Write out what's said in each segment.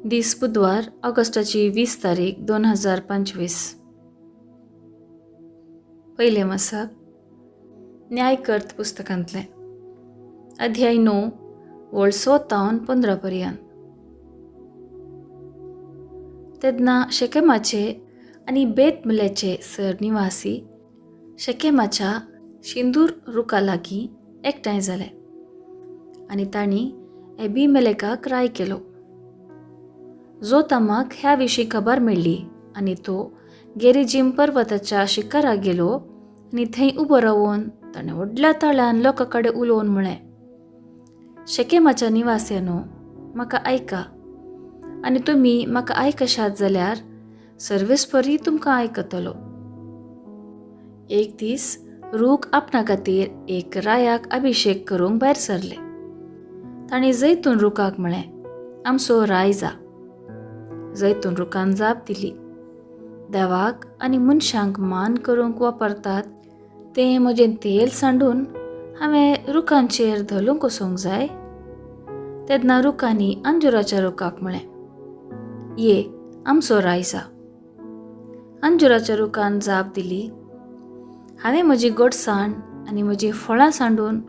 दीस बुधवार ऑगस्टाची 20 तारीख 2025. पहिले मसाक न्यायकर्त पुस्तकांतले अध्याय 9 वळ 16 15 पर्यंत. तेन्ना शेकेमाचे आनी बेतमिलेचे सरनिवासी शेकेमाच्या शिंदूर रुखा लागीं एकठांय जाले आनी तांणी एबीमेलेकाक राय केलो. जोतामाक ह्या विशीं खबर मेळ्ळी आनी तो गेरिजीम पर्वताच्या शिखराक गेलो आनी थंय उबो रावून ताणें व्हडल्या तळ्यान लोकां कडेन उलोवन म्हळें, शेकेमाच्या निवास्यानो, म्हाका आयका आनी तुमी म्हाका आयकशात जाल्यार सर्वेस्परी तुमकां आयकतलो. एक दीस रूख आपणा खातीर एक रायाक अभिशेक करूंक भायर सरले. तांणी जैतून रुखाक म्हळें, आमचो राय जा. जैतून रुखान जाप दिली, देवाक आनी मनशांक मान करूंक वापरतात तें म्हजें तेल सांडून हांवें रुखांचेर धलूंक वचोंक जाय. तेन्ना रुखांनी अंजुराच्या रुखाक म्हळें, ये आमचो राय जा. अंजुराच्या रुखान जाप दिली, हांवें म्हजी गोडसाण आनी म्हजीं फळां सांडून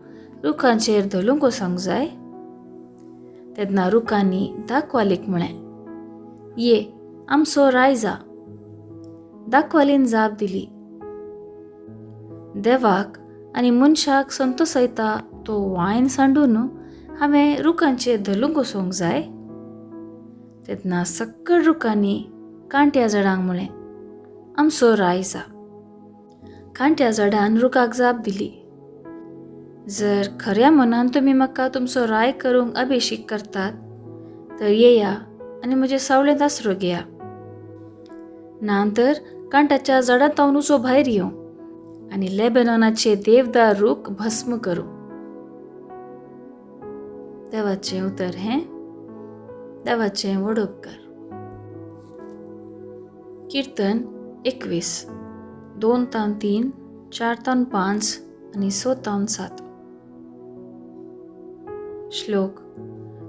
रुखांचेर धलूंक वचोंक जाय. तेन्ना रुखांनी दाखवालीक म्हळें, ये आमचो राय जा. दाखवालीन जाप दिली, देवाक आनी मनशाक संतोसयता तो वायन सांडून हांवें रुखांचेर धलूंक वचोंक जाय. तेन्ना सक्कळ रुखांनी कांट्या झाडांक म्हळें, आमचो राय जा. कांट्या झाडान रुखाक जाप दिली, जर खऱ्या मनान तुमी म्हाका तुमचो राय करूंक अभिशेक करतात तर येया आनी म्हजे सावळेंत आसरो घेया. नांतर कांट्याच्या झाडांतावन उजो भायर येवं आनी लेबेनॉनाचे देवदार रूख भस्म करूं. देवाचें उतर हें. देवाचें व्हड उपकार. कीर्तन 21 2-3, 4-5 आनी 6-7. श्लोक.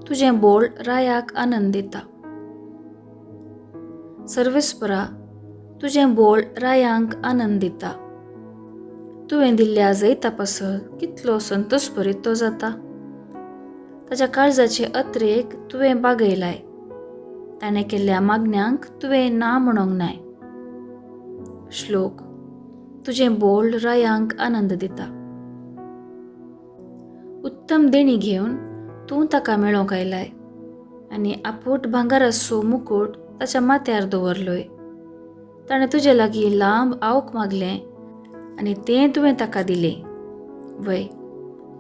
तुजें बोल रायाक आनंद दिता. सर्वेस्परा, तुजें बोल रायांक आनंद दिता. तुवें दिल्ल्या जैता पासत कितलो संतोश भरीत तो जाता. ताच्या काळजाचे अत्रेक तुवें बागयलाय. ताणें केल्ल्या मागण्यांक तुवें ना म्हणोंक नाय. श्लोक. तुजें बोल रायांक आनंद दिता. उत्तम देणी घेवन तूं ताका मेळोंक आयलाय आनी आपूट भांगाराचो मुकुट ताच्या माथ्यार दवरलोय. ताणें तुजे लागीं लांब आवक मागलें आनी तें तुवें ताका दिलें. वय,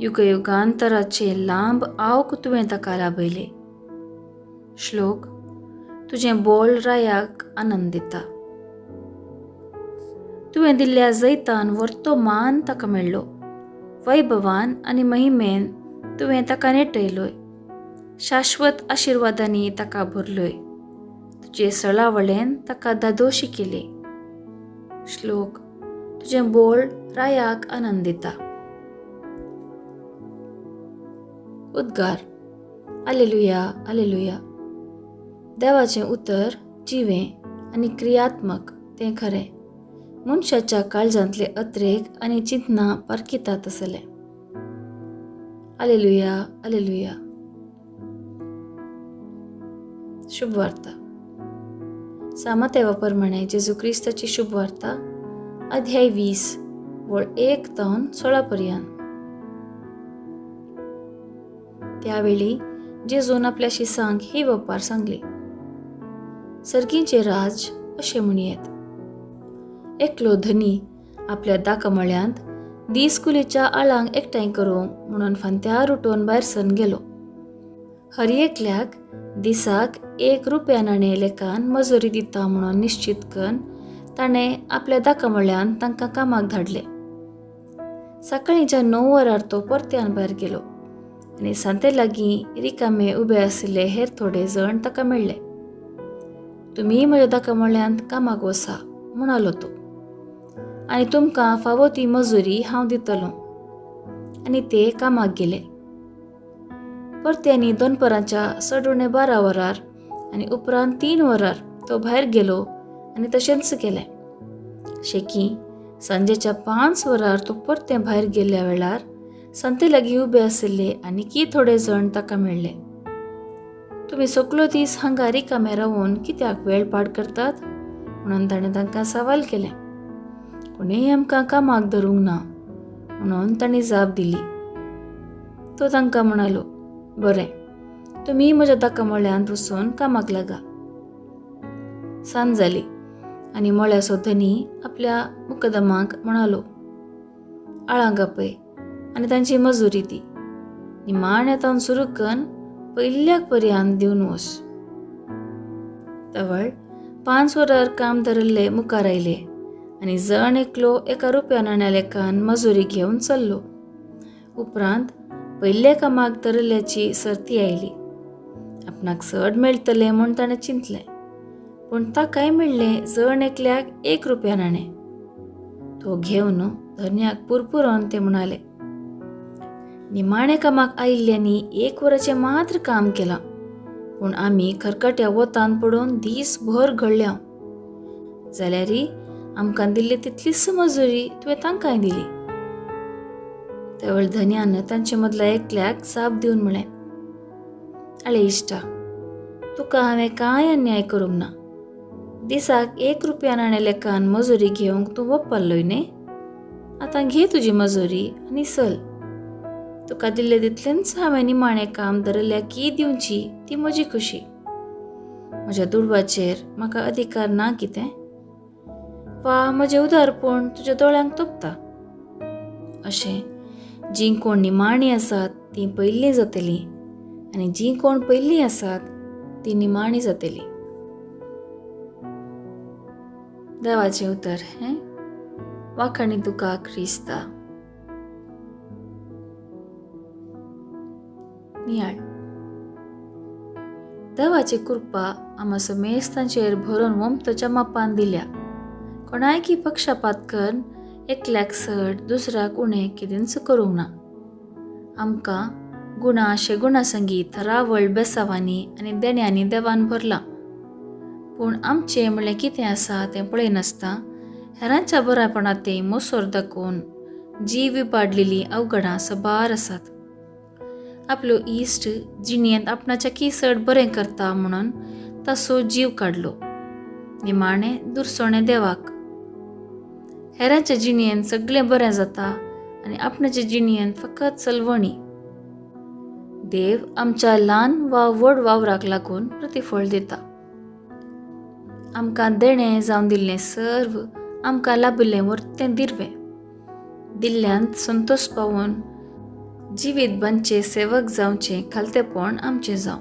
युगयुगांतराचें लांब आवक तुवें ताका लाभयलें. श्लोक. तुजें बोल रायाक आनंद दिता. तुवें दिल्ल्या जैतान वर्तो मान ताका मेळ्ळो. वैभवान आनी महिमेन तुवें ताका नेटयलोय. शाश्वत आशिर्वादांनी ताका भरलोय. तुजे सळावळेन ताका दादोशी केली. श्लोक. तुजें बोल रायाक आनंद दिता. उद्गार. आलेलुया, आलेलुया. देवाचें उतर जिवें आनी क्रियात्मक तें खरें. मनशाच्या काळजांतले अत्रेक आनी चिंतना पारखितात आसले. आलेलुया, आलेलुया. शुभ वार्ता. सामातेवा प्रमाणे जेजू क्रिस्ताची शुभ वार्ता अध्याय 20 वळ 1-16 पर्यंत. त्यावेळी जेजून आपल्या शिसांक ही वपार सांगली. सर्गींचे राज अशें म्हणयेत. एकलो धनी आपल्या दाकमळ्यांत दिसकुलीच्या आळांक एकठांय करूंक म्हणून फांत्यार उठोवन भायर सरून गेलो. हर एकल्याक दिसाक 1 रुपया नाणें लेखान मजुरी दिता म्हणून निश्चित करून ताणें आपल्या दाकमळ्यांत तांकां कामाक धाडलें. सकाळींच्या 9 वरार तो परत्यान भायर गेलो आनी सांते लागीं रिकामे उबे आशिल्ले हेर थोडे जण ताका मेळ्ळे. तुमी म्हज्या दाकमळ्यांत कामाक वसा म्हणालो तो, आनी तुमकां फावो ती मजुरी हांव दितलों. आनी ते कामाक गेले. परत्यांनी दनपराच्या 12:30 वरार आनी उपरांत 3 वरार तो भायर गेलो आनी तशेंच केलें. शेकी सांजेच्या 5 वरार तो परतें भायर गेल्ल्या वेळार संते लागीं उबे आशिल्ले आनी थोडे जाण ताका मेळ्ळे. तुमी सगलो दीस हांगा रिकामे रावून कित्याक वेळ पाड करतात म्हणून ताणें तांकां सवाल केलें. कोणेय आमकां कामाक धरूंक ना म्हणून तांणी जाप दिली. तो तांकां म्हणालो, बरें, तुमी म्हज्या दाका मळ्यांत वचून कामाक लागा. सांज जाली आनी मळ्याचो धनी आपल्या मुकदमाक म्हणालो, आळांक आपय आनी तांची मजुरी दी. निमाण येतावन सुरू करून पयल्याक पर्यंत दिवन वच. तवळ 5 वरार काम धरिल्ले मुखार आयले आनी जण एकलो 1 रुपया नाण्या लेखान मजुरी घेवन चल्लो. उपरांत पयले कामाक धरिल्ल्याची सर्ती आयली. आपणाक चड मेळटलें म्हूण ताणें चिंतलें, पूण ताकाय मेळ्ळें जण एकल्याक 1 रुपया नाणें. तो घेवन धन्याक पुरपुरोन ते म्हणाले, निमाणे कामाक आयिल्ल्यांनी 1 वराचें मात्र काम केलां, पूण आमी खरकट्या वतान पडून दीसभर घडल्या. जाल्यारी आमकां दिल्ली तितलीच मजुरी तुवें तांकांय दिली. तेवळ धन्यान तांचे मदल्या एकल्याक जाप दिवन म्हळें, आळे इश्टा, तुका हांवें कांय अन्याय करूंक ना. दिसाक 1 रुपया नाण्या लेखान मजुरी घेवंक तूं वप्पाल्लोय न्ही. आतां घे तुजी मजुरी आनी चल. तुका दिल्ले तितलेंच हांवें निमाणें काम धरिल्ल्याक दिवची ती म्हजी खुशी. म्हज्या दुडवाचेर म्हाका अधिकार ना कितें? वा म्हजें उदारपण तुज्या दोळ्यांक तोपता? अशें जीं कोण निमाणीं आसात तीं पयलीं जातलीं आनी जीं कोण पयलीं आसात तीं निमाणीं जातलीं. देवाचें उतर हें वाखाणी तुका क्रिस्ता. नियाळ. देवाची कृपा आम्हा समेस्तांचेर भरून वमतच्या मापान दिल्या. कोणायकी पक्षपात करून एकल्याक चड दुसऱ्याक उणें कितेंच करूंक ना. आमकां गुणा संगीत रावळ बेसावांनी आनी देण्यांनी देवान भरलां. पूण आमचें म्हणलें कितें आसा तें पळयनासता हेरांच्या बऱ्यापणांतय मोसोर दाखोवन जीव विपाडलेलीं अवघडां सबार आसात. आपलो इश्ट जिणेंत आपणाच्या चड बरें करता म्हणून ताचो जीव काडलो. निमाणें दुरसोणें देवाक. हेरांच्या जिणेंत सगळें बरें जाता आनी आपणाच्या जिणेंत फकत चलवणी. देव आमच्या ल्हान वा व्हड वावराक लागून प्रतिफळ दिता. आमकां देणें जावन दिल्लें सर्व आमकां लाबिल्लें वर्तें दिर्वें. दिल्ल्यांत संतोश पावून जिवीत बांदचे सेवक जावचें खालतेपण आमचें जावं.